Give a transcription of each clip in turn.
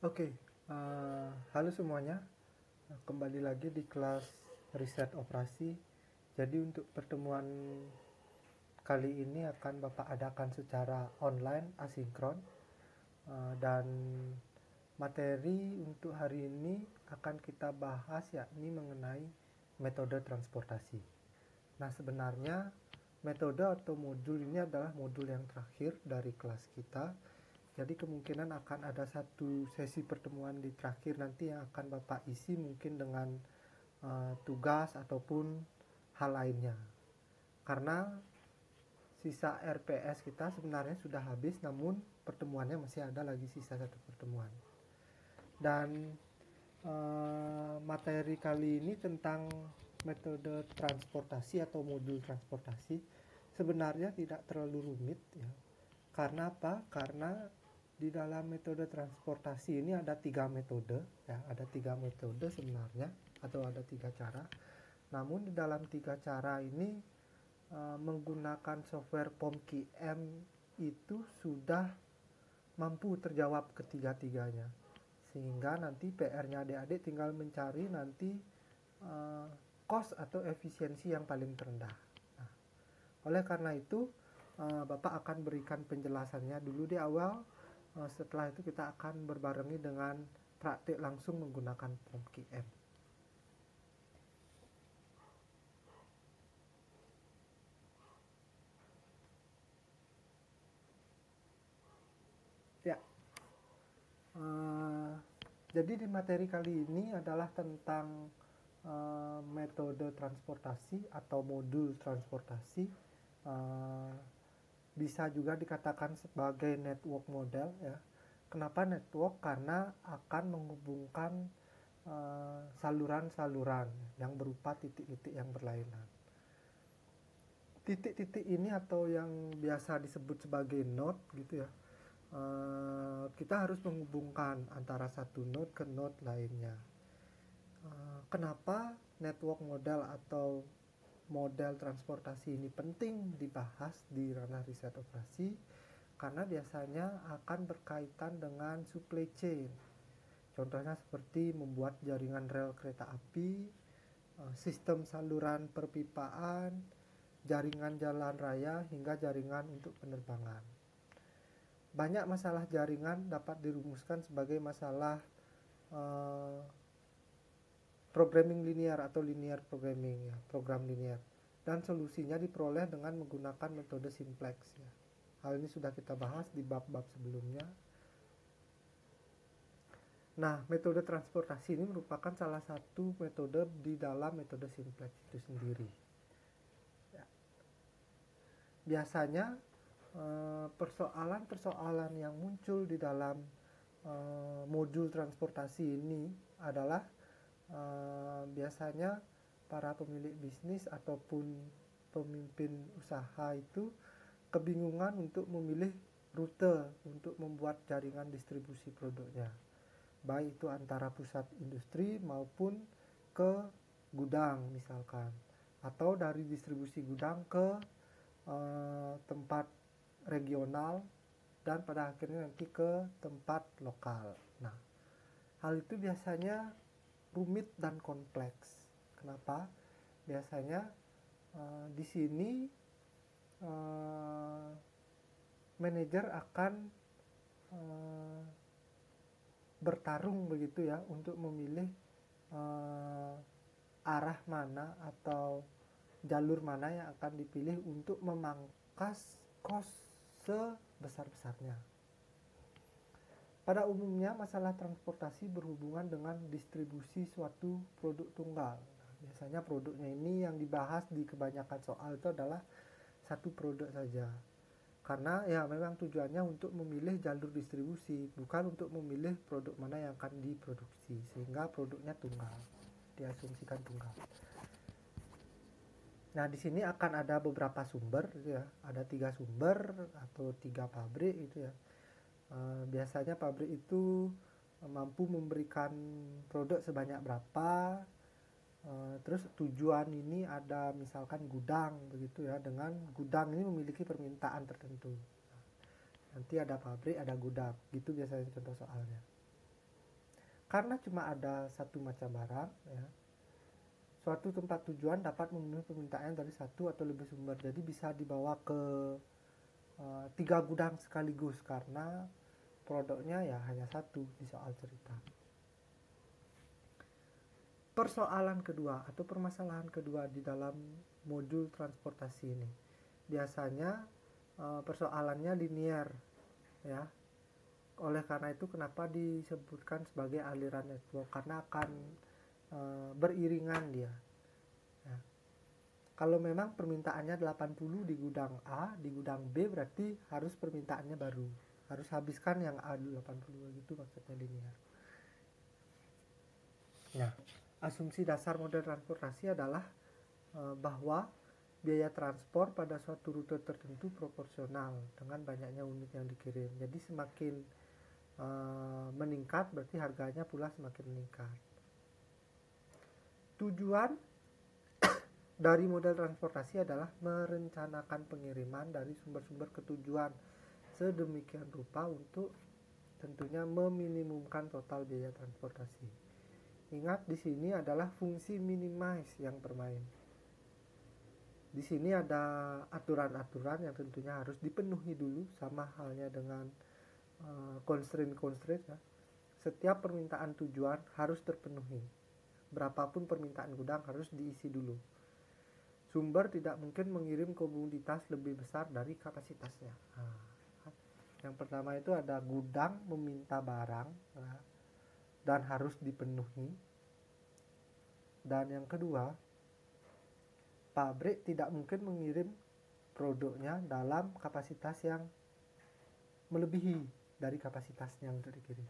Oke, halo semuanya. Kembali lagi di kelas riset operasi. Jadi untuk pertemuan kali ini akan Bapak adakan secara online asinkron. Dan materi untuk hari ini akan kita bahas yakni mengenai metode transportasi. Nah, sebenarnya metode atau modul ini adalah modul yang terakhir dari kelas kita. Jadi kemungkinan akan ada satu sesi pertemuan di terakhir nanti yang akan Bapak isi mungkin dengan tugas ataupun hal lainnya. Karena sisa RPS kita sebenarnya sudah habis, namun pertemuannya masih ada lagi sisa satu pertemuan. Dan materi kali ini tentang metode transportasi atau modul transportasi sebenarnya tidak terlalu rumit ya. Karena apa? Karena di dalam metode transportasi ini ada 3 metode ya, ada 3 metode sebenarnya, atau ada 3 cara. Namun di dalam 3 cara ini menggunakan software POMQM itu sudah mampu terjawab ketiga-tiganya, sehingga nanti PR-nya adik-adik tinggal mencari nanti cost atau efisiensi yang paling terendah. Nah, oleh karena itu Bapak akan berikan penjelasannya dulu di awal. Setelah itu kita akan berbarengi dengan praktik langsung menggunakan POMQM. Ya, jadi di materi kali ini adalah tentang metode transportasi atau modul transportasi. Bisa juga dikatakan sebagai network model ya. Kenapa network? Karena akan menghubungkan saluran-saluran yang berupa titik-titik yang berlainan. Titik-titik ini atau yang biasa disebut sebagai node gitu ya, kita harus menghubungkan antara satu node ke node lainnya. Kenapa network model atau model transportasi ini penting dibahas di ranah riset operasi? Karena biasanya akan berkaitan dengan supply chain. Contohnya seperti membuat jaringan rel kereta api, sistem saluran perpipaan, jaringan jalan raya, hingga jaringan untuk penerbangan. Banyak masalah jaringan dapat dirumuskan sebagai masalah programming linear atau linear programming ya, program linear, dan solusinya diperoleh dengan menggunakan metode simplex ya. Hal ini sudah kita bahas di bab-bab sebelumnya. Nah, metode transportasi ini merupakan salah satu metode di dalam metode simplex itu sendiri ya. Biasanya persoalan-persoalan yang muncul di dalam modul transportasi ini adalah biasanya para pemilik bisnis ataupun pemimpin usaha itu kebingungan untuk memilih rute untuk membuat jaringan distribusi produknya, baik itu antara pusat industri maupun ke gudang misalkan, atau dari distribusi gudang ke tempat regional, dan pada akhirnya nanti ke tempat lokal. Nah, hal itu biasanya rumit dan kompleks. Kenapa? Biasanya di sini manajer akan bertarung begitu ya untuk memilih arah mana atau jalur mana yang akan dipilih untuk memangkas cost sebesar-besarnya. Pada umumnya masalah transportasi berhubungan dengan distribusi suatu produk tunggal. Biasanya produknya ini yang dibahas di kebanyakan soal itu adalah satu produk saja. Karena ya memang tujuannya untuk memilih jalur distribusi, bukan untuk memilih produk mana yang akan diproduksi, sehingga produknya tunggal, diasumsikan tunggal. Nah, di sini akan ada beberapa sumber gitu ya. Ada 3 sumber atau 3 pabrik gitu ya. Biasanya pabrik itu mampu memberikan produk sebanyak berapa. Terus tujuan ini ada misalkan gudang begitu ya, dengan gudang ini memiliki permintaan tertentu. Nanti ada pabrik, ada gudang, gitu biasanya contoh soalnya. Karena cuma ada satu macam barang, ya, suatu tempat tujuan dapat memenuhi permintaan dari satu atau lebih sumber. Jadi bisa dibawa ke 3 gudang sekaligus karena produknya ya hanya satu di soal cerita. Persoalan kedua atau permasalahan kedua di dalam modul transportasi ini, biasanya persoalannya linear, ya. Oleh karena itu kenapa disebutkan sebagai aliran network, karena akan beriringan dia, ya. Kalau memang permintaannya 80 di gudang A, di gudang B berarti harus permintaannya baru, harus habiskan yang A 80, gitu maksudnya linear. Nah, asumsi dasar model transportasi adalah bahwa biaya transport pada suatu rute tertentu proporsional dengan banyaknya unit yang dikirim. Jadi semakin meningkat berarti harganya pula semakin meningkat. Tujuan dari model transportasi adalah merencanakan pengiriman dari sumber-sumber ke tujuan sedemikian rupa untuk tentunya meminimumkan total biaya transportasi. Ingat, di sini adalah fungsi minimize yang bermain. Di sini ada aturan-aturan yang tentunya harus dipenuhi dulu, sama halnya dengan constraint ya. Setiap permintaan tujuan harus terpenuhi. Berapapun permintaan gudang harus diisi dulu. Sumber tidak mungkin mengirim komoditas lebih besar dari kapasitasnya. Yang pertama itu ada gudang meminta barang dan harus dipenuhi. Dan yang kedua, pabrik tidak mungkin mengirim produknya dalam kapasitas yang melebihi dari kapasitasnya untuk dikirim.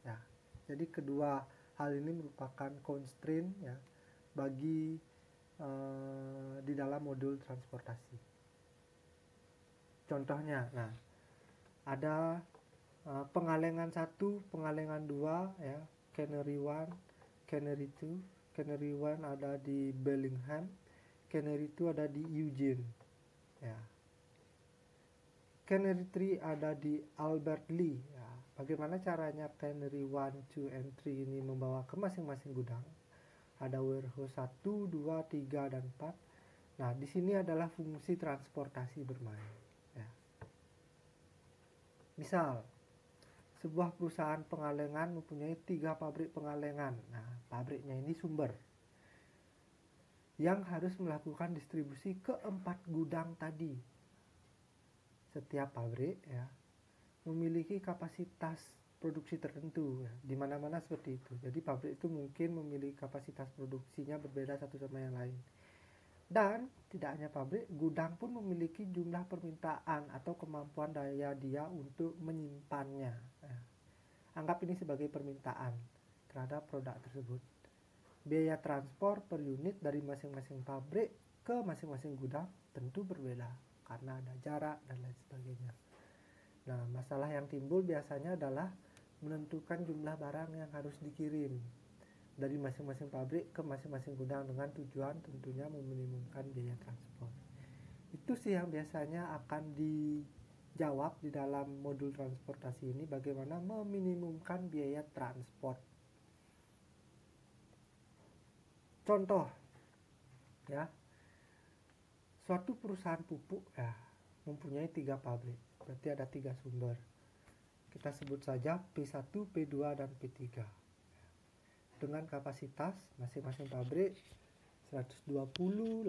Ya, jadi kedua hal ini merupakan constraint ya bagi di dalam modul transportasi. Contohnya, nah ada Pengalengan 1, Pengalengan 2 ya, Cannery 1, Cannery 2. Cannery 1 ada di Bellingham, Cannery 2 ada di Eugene ya. Cannery 3 ada di Albert Lee ya. Bagaimana caranya Cannery 1, 2, and 3 ini membawa ke masing-masing gudang? Ada warehouse 1, 2, 3, dan 4. Nah, di sini adalah fungsi transportasi bermain ya. Misal sebuah perusahaan pengalengan mempunyai 3 pabrik pengalengan. Nah, pabriknya ini sumber yang harus melakukan distribusi ke 4 gudang tadi. Setiap pabrik ya memiliki kapasitas produksi tertentu ya. Di mana-mana seperti itu. Jadi pabrik itu mungkin memiliki kapasitas produksinya berbeda satu sama yang lain. Dan tidak hanya pabrik, gudang pun memiliki jumlah permintaan atau kemampuan daya dia untuk menyimpannya ya. Anggap ini sebagai permintaan terhadap produk tersebut. Biaya transport per unit dari masing-masing pabrik ke masing-masing gudang tentu berbeda karena ada jarak dan lain sebagainya. Nah, masalah yang timbul biasanya adalah menentukan jumlah barang yang harus dikirim dari masing-masing pabrik ke masing-masing gudang dengan tujuan tentunya meminimumkan biaya transport. Itu sih yang biasanya akan dijawab di dalam modul transportasi ini, bagaimana meminimumkan biaya transport. Contoh ya, suatu perusahaan pupuk ya mempunyai 3 pabrik, berarti ada 3 sumber. Kita sebut saja P1, P2, dan P3 dengan kapasitas masing-masing pabrik 120, 80,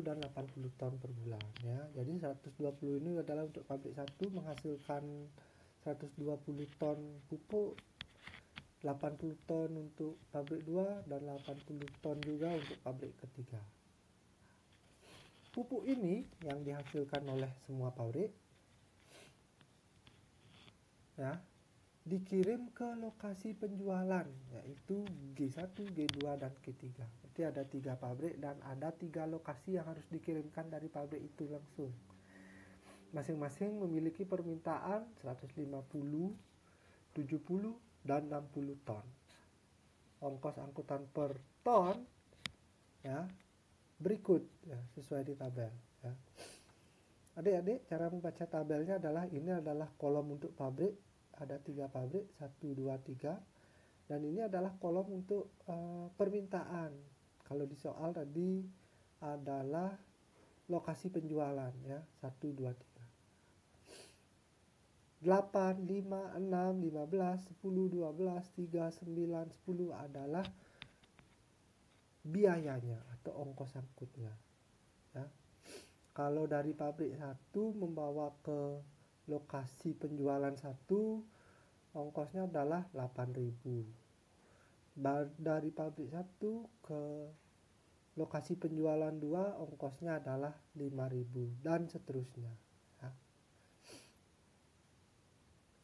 dan 80 ton per bulan ya. Jadi 120 ini adalah untuk pabrik 1 menghasilkan 120 ton pupuk, 80 ton untuk pabrik 2, dan 80 ton juga untuk pabrik ketiga. Pupuk ini yang dihasilkan oleh semua pabrik ya dikirim ke lokasi penjualan, yaitu G1, G2, dan G3. Jadi ada 3 pabrik dan ada 3 lokasi yang harus dikirimkan dari pabrik itu langsung. Masing-masing memiliki permintaan 150, 70, dan 60 ton. Ongkos angkutan per ton ya berikut ya, sesuai di tabel ya. Adik-adik, cara membaca tabelnya adalah ini adalah kolom untuk pabrik, ada 3 pabrik, 1, 2, 3. Dan ini adalah kolom untuk permintaan. Kalau di soal tadi adalah lokasi penjualan ya, 1, 2, 3. 8, 5, 6, 15, 10, 12, 3, 9, 10 adalah biayanya atau ongkos angkutnya ya. Kalau dari pabrik 1 membawa ke lokasi penjualan 1, ongkosnya adalah 8.000. Dari pabrik 1 ke lokasi penjualan 2, ongkosnya adalah 5.000 dan seterusnya ya.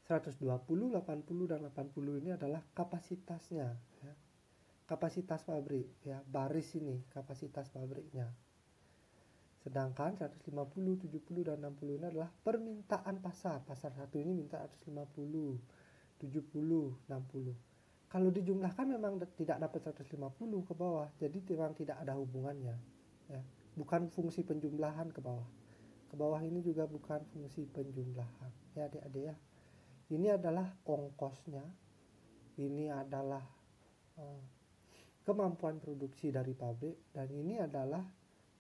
120, 80 dan 80 ini adalah kapasitasnya ya. Kapasitas pabrik ya, baris ini kapasitas pabriknya. Sedangkan 150, 70 dan 60 ini adalah permintaan pasar. Pasar 1 ini minta 150, 70, 60. Kalau dijumlahkan memang tidak dapat 150 ke bawah, jadi memang tidak ada hubungannya ya. Bukan fungsi penjumlahan ke bawah. Ke bawah ini juga bukan fungsi penjumlahan ya adik-adik ya. Ini adalah ongkosnya. Ini adalah kemampuan produksi dari pabrik, dan ini adalah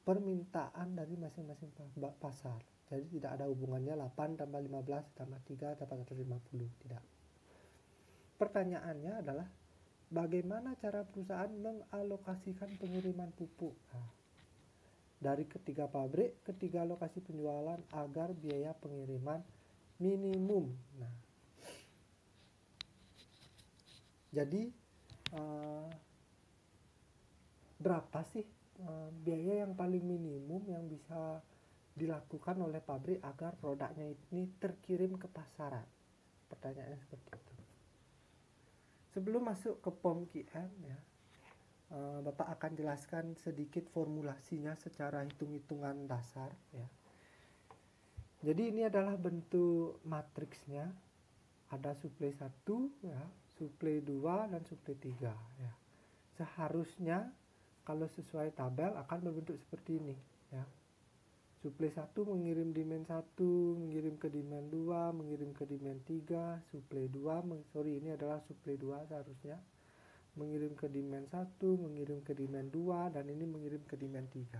permintaan dari masing-masing pasar. Jadi tidak ada hubungannya 8 tambah 15 tambah 3 dapat 150, tidak. Pertanyaannya adalah bagaimana cara perusahaan mengalokasikan pengiriman pupuk dari ketiga pabrik, ketiga lokasi penjualan agar biaya pengiriman minimum. Nah, jadi berapa sih biaya yang paling minimum yang bisa dilakukan oleh pabrik agar produknya ini terkirim ke pasaran? Pertanyaannya seperti itu. Sebelum masuk ke POM QM ya, Bapak akan jelaskan sedikit formulasinya secara hitung-hitungan dasar ya. Jadi ini adalah bentuk matriksnya. Ada suplai 1 ya, suplai 2 dan suplai 3 ya. Seharusnya kalau sesuai tabel akan berbentuk seperti ini ya. Suplai 1 mengirim demand 1, mengirim ke demand 2, mengirim ke demand 3, suplai 2, ini adalah suplai 2 seharusnya, mengirim ke demand 1, mengirim ke demand 2, dan ini mengirim ke demand 3.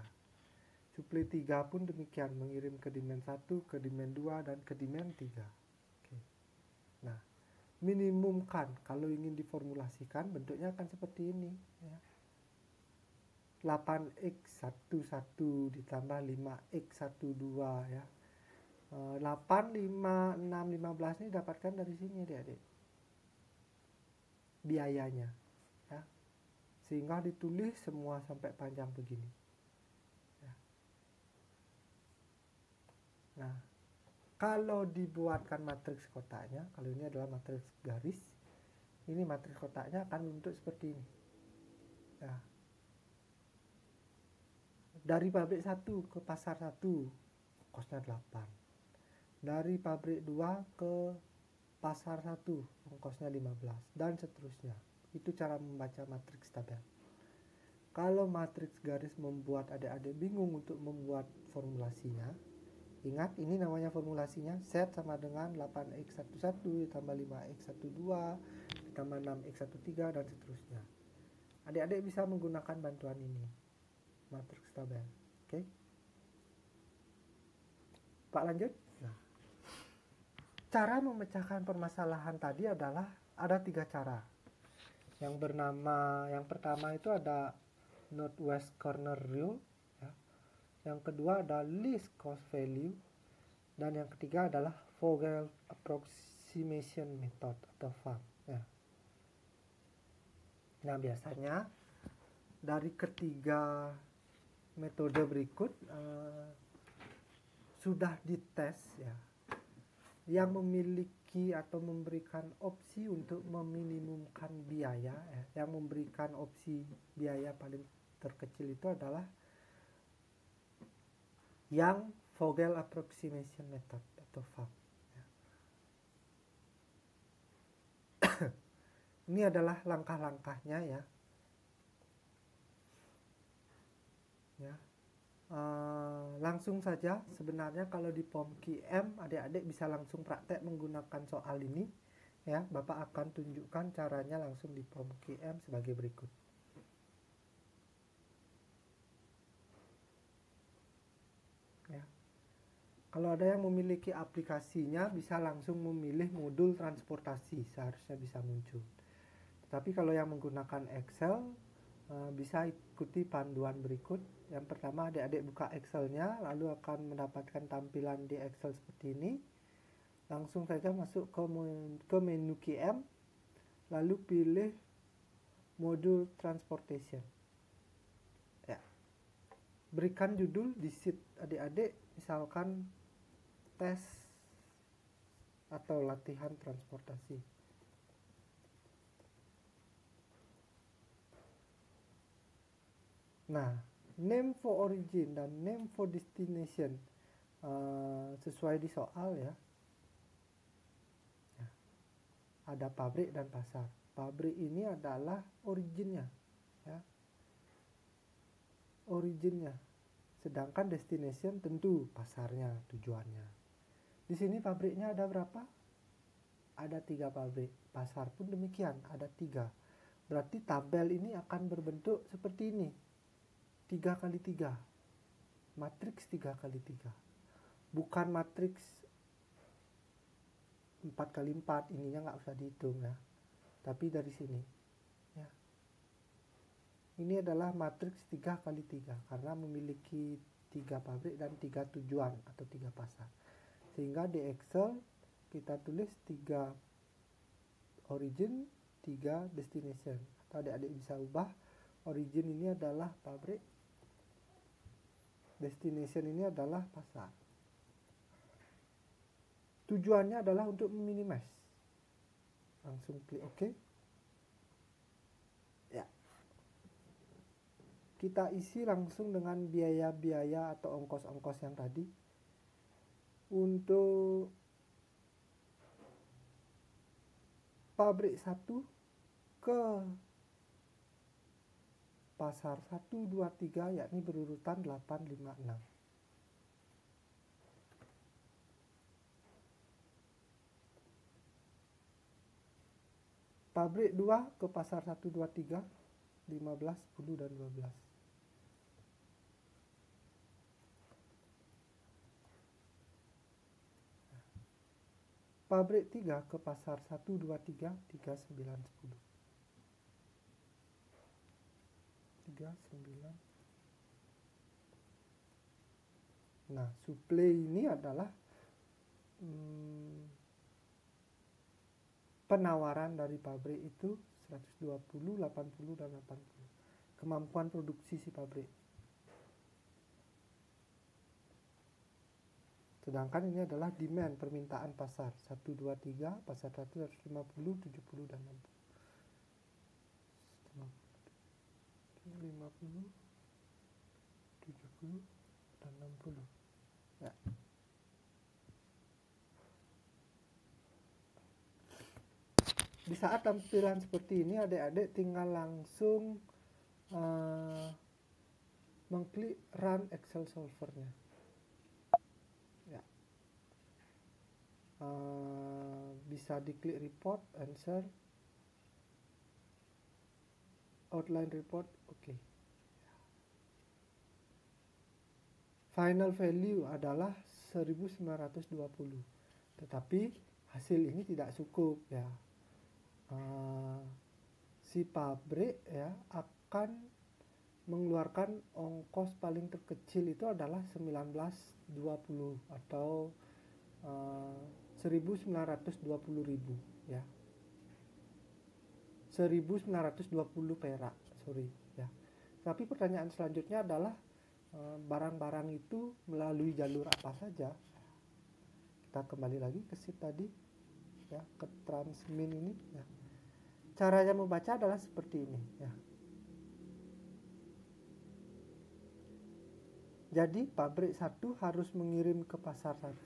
Suplai 3 pun demikian, mengirim ke demand 1, ke demand 2, dan ke demand 3. Oke. Nah, minimumkan kalau ingin diformulasikan bentuknya akan seperti ini ya. 8x11 ditambah 5x12 ya. 8, 5, 6, 15 ini dapatkan dari sini adik-adik biayanya ya. Sehingga ditulis semua sampai panjang begini ya. Nah, kalau dibuatkan matriks kotaknya, kalau ini adalah matriks garis, ini matriks kotaknya akan bentuk seperti ini ya. Dari pabrik 1 ke pasar 1 kosnya 8. Dari pabrik 2 ke pasar 1 ongkosnya 15 dan seterusnya. Itu cara membaca matriks tabel. Kalau matriks garis membuat adik-adik bingung untuk membuat formulasinya, ingat ini namanya formulasinya set sama dengan 8x11 ditambah 5x12 ditambah 6x13 dan seterusnya. Adik-adik bisa menggunakan bantuan ini, matriks tabel. Oke. Pak lanjut. Nah, cara memecahkan permasalahan tadi adalah ada 3 cara. Yang pertama itu ada Northwest Corner Rule ya. Yang kedua ada Least Cost Value, dan yang ketiga adalah Vogel Approximation Method atau VAM ya. Nah, biasanya dari ketiga metode berikut sudah dites ya, yang memiliki atau memberikan opsi untuk meminimumkan biaya ya, yang memberikan opsi biaya paling terkecil itu adalah yang Vogel Approximation Method atau VAM ya. Ini adalah langkah-langkahnya ya. Langsung saja, sebenarnya kalau di POM QM adik-adik bisa langsung praktek menggunakan soal ini. ya, Bapak akan tunjukkan caranya langsung di form QM sebagai berikut. Ya. Kalau ada yang memiliki aplikasinya bisa langsung memilih modul transportasi, seharusnya bisa muncul. Tapi kalau yang menggunakan Excel bisa ikuti panduan berikut. Yang pertama, adik-adik buka Excelnya, lalu akan mendapatkan tampilan di Excel seperti ini. Langsung saja masuk ke menu QM, lalu pilih modul transportation. Ya. Berikan judul di sheet adik-adik, misalkan tes atau latihan transportasi. Nah, name for origin dan name for destination sesuai di soal ya. Ada pabrik dan pasar. Pabrik ini adalah originnya, ya. Originnya. Sedangkan destination tentu pasarnya, tujuannya. Di sini pabriknya ada berapa? Ada 3 pabrik. Pasar pun demikian, ada 3. Berarti tabel ini akan berbentuk seperti ini. 3 kali 3. Matriks 3 kali 3. Bukan matriks 4 kali 4, ininya nggak usah dihitung ya. Tapi dari sini. Ya. Ini adalah matriks 3 kali 3 karena memiliki 3 pabrik dan 3 tujuan atau 3 pasar. Sehingga di Excel kita tulis 3 origin, 3 destination. Atau adik-adik bisa ubah, origin ini adalah pabrik, destination ini adalah pasar. Tujuannya adalah untuk meminimize. Langsung klik OK. Ya. Kita isi langsung dengan biaya-biaya atau ongkos-ongkos yang tadi. Untuk pabrik 1 ke pasar 1, 2, 3 yakni berurutan 8, 5, 6. Pabrik 2 ke pasar 1, 2, 3, 15, 10, dan 12. Pabrik 3 ke pasar 1, 2, 3, 3, 9, 10. 3, 9. Nah, suplai ini adalah penawaran dari pabrik itu 120, 80, dan 80. Kemampuan produksi si pabrik. Sedangkan ini adalah demand, permintaan pasar. 1, 2, 3, pasar 1 150, 70, dan 60. 50, 70, dan 60. Ya. Di saat tampilan seperti ini, adik-adik tinggal langsung mengklik Run Excel Solver-nya. Ya. Bisa diklik Report, Answer, Outline Report, oke. Final value adalah 1920. Tetapi hasil ini tidak cukup ya. Si pabrik ya akan mengeluarkan ongkos paling terkecil itu adalah 1920 atau 1920.000 ya. 1920 perak, sorry ya. Tapi pertanyaan selanjutnya adalah barang-barang itu melalui jalur apa saja. Kita kembali lagi ke sheet tadi ya, ke transmin ini ya. Caranya membaca adalah seperti ini ya. Jadi pabrik 1 harus mengirim ke pasar 1.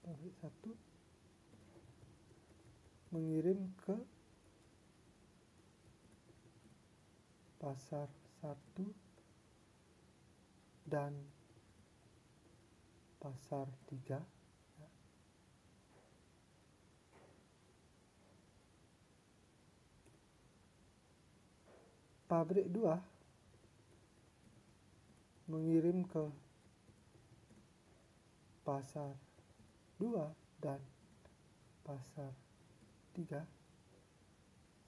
Pabrik 1 mengirim ke pasar 1 dan pasar 3 ya. pabrik 2 mengirim ke pasar 2 dan pasar 3,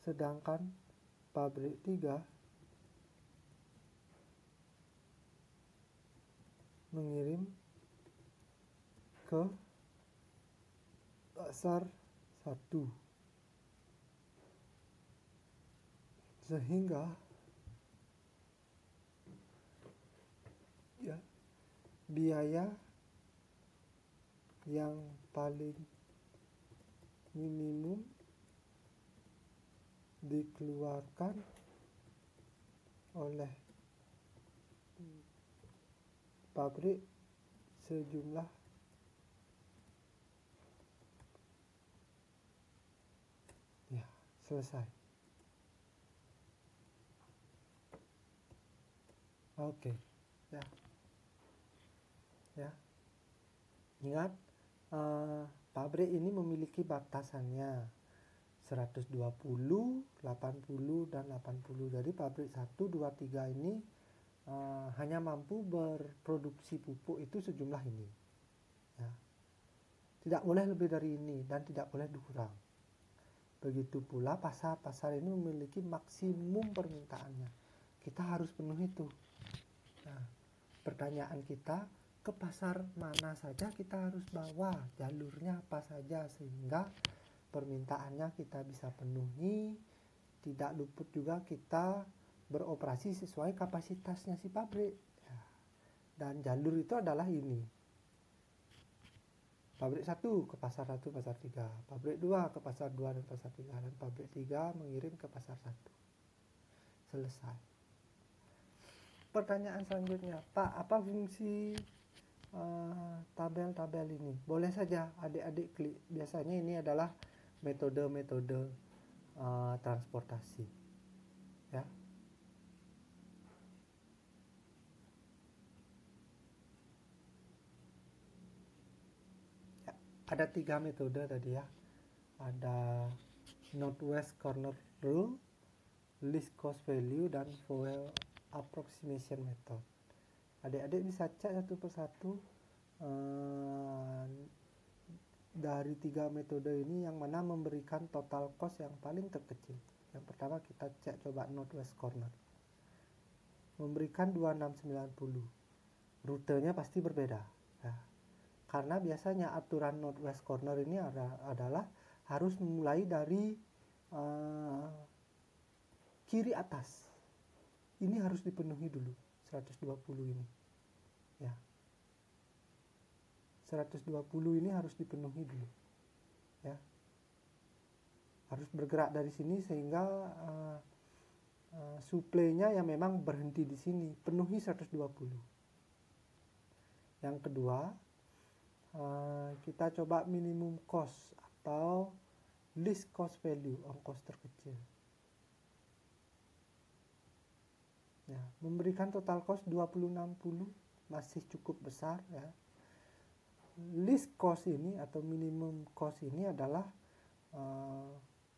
sedangkan pabrik 3 mengirim ke pasar 1, sehingga ya, biaya yang paling minimum dikeluarkan oleh pabrik sejumlah ya, selesai. Oke, ya. Ya. Ingat, pabrik ini memiliki batasannya 120, 80 dan 80. Jadi pabrik 1, 2, 3 ini hanya mampu berproduksi pupuk itu sejumlah ini. Ya. Tidak boleh lebih dari ini dan tidak boleh dikurang. Begitu pula pasar ini memiliki maksimum permintaannya. Kita harus penuhi itu. Nah, pertanyaan kita, ke pasar mana saja kita harus bawa, jalurnya apa saja, sehingga permintaannya kita bisa penuhi, tidak luput juga kita beroperasi sesuai kapasitasnya si pabrik. Ya. Dan jalur itu adalah ini. Pabrik 1 ke pasar 1, pasar 3, pabrik 2 ke pasar 2 dan pasar 3, dan pabrik 3 mengirim ke pasar 1. Selesai. Pertanyaan selanjutnya, Pak, apa fungsi tabel-tabel ini? Boleh saja adik-adik klik. Biasanya ini adalah metode-metode transportasi. Ya. Ya, ada 3 metode tadi ya. Ada Northwest Corner Rule, Least Cost Value, dan Fuel Approximation Method. Adik-adik bisa cek satu persatu dari 3 metode ini yang mana memberikan total cost yang paling terkecil. Yang pertama kita cek coba Northwest Corner. Memberikan 2690. Rutenya pasti berbeda. Ya. Karena biasanya aturan Northwest Corner ini adalah harus mulai dari kiri atas. Ini harus dipenuhi dulu 120 ini. Ya. 120 ini harus dipenuhi dulu. Ya. Harus bergerak dari sini sehingga suplainya yang memang berhenti di sini, penuhi 120. Yang kedua, kita coba minimum cost atau least cost value, ongkos terkecil. Ya, memberikan total cost 2060 masih cukup besar ya. Least cost ini atau minimum cost ini adalah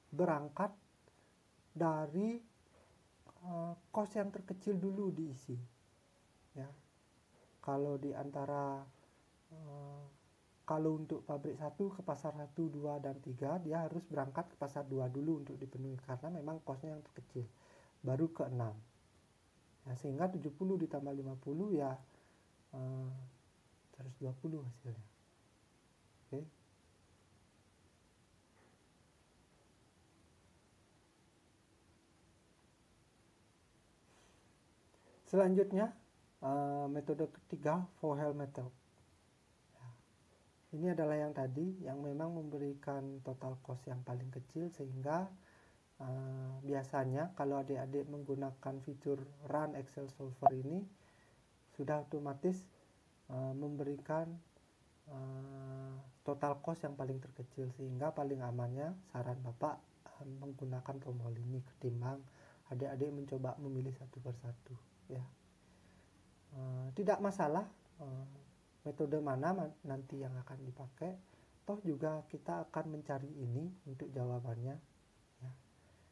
berangkat dari cost yang terkecil dulu diisi. Ya. Kalau di antara kalau untuk pabrik 1 ke pasar 1, 2 dan 3 dia harus berangkat ke pasar 2 dulu untuk dipenuhi karena memang costnya yang terkecil. Baru ke 6. Ya, sehingga 70 ditambah 50 ya 120 hasilnya. Oke. Selanjutnya metode ketiga, Vohel method. Ya. Ini adalah yang tadi yang memang memberikan total cost yang paling kecil sehingga biasanya kalau adik-adik menggunakan fitur Run Excel Solver ini sudah otomatis memberikan total cost yang paling terkecil sehingga paling amannya saran Bapak menggunakan tombol ini ketimbang adik-adik mencoba memilih satu persatu ya. Tidak masalah metode mana nanti yang akan dipakai, toh juga kita akan mencari ini untuk jawabannya ya.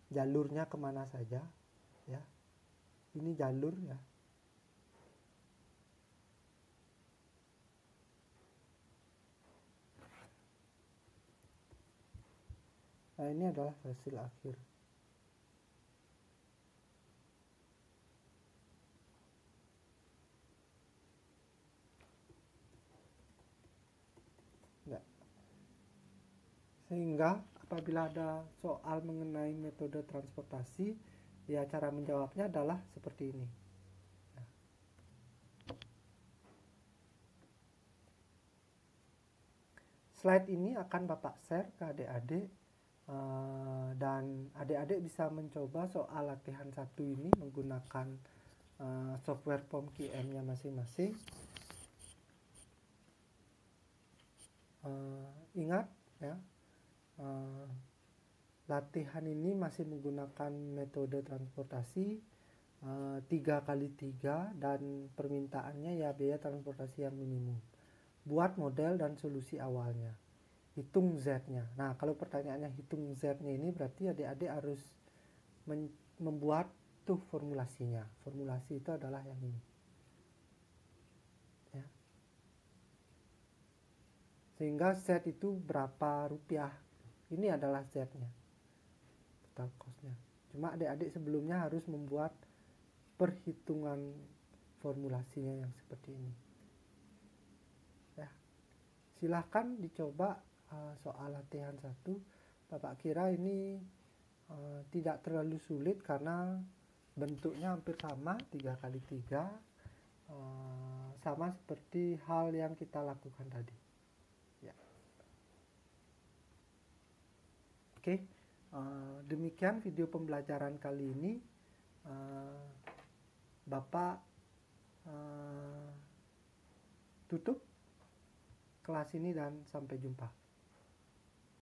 Jalurnya kemana saja ya. ini jalur ya. Nah, ini adalah hasil akhir. Ya. Sehingga apabila ada soal mengenai metode transportasi, ya cara menjawabnya adalah seperti ini. Slide ini akan Bapak share ke adik-adik, dan adik-adik bisa mencoba soal latihan 1 ini menggunakan software POMQM-nya masing-masing. Ingat ya, latihan ini masih menggunakan metode transportasi 3x3 dan permintaannya ya biaya transportasi yang minimum. Buat model dan solusi awalnya, hitung Z-nya. Nah, kalau pertanyaannya hitung Z-nya ini berarti adik-adik harus membuat tuh formulasinya. Formulasi itu adalah yang ini ya. Sehingga Z itu berapa rupiah, ini adalah Z-nya, total cost-nya. Cuma adik-adik sebelumnya harus membuat perhitungan formulasinya yang seperti ini ya. Silahkan dicoba soal latihan 1. Bapak kira ini tidak terlalu sulit karena bentuknya hampir sama, 3x3, sama seperti hal yang kita lakukan tadi ya. Oke, demikian video pembelajaran kali ini. Bapak tutup kelas ini dan sampai jumpa.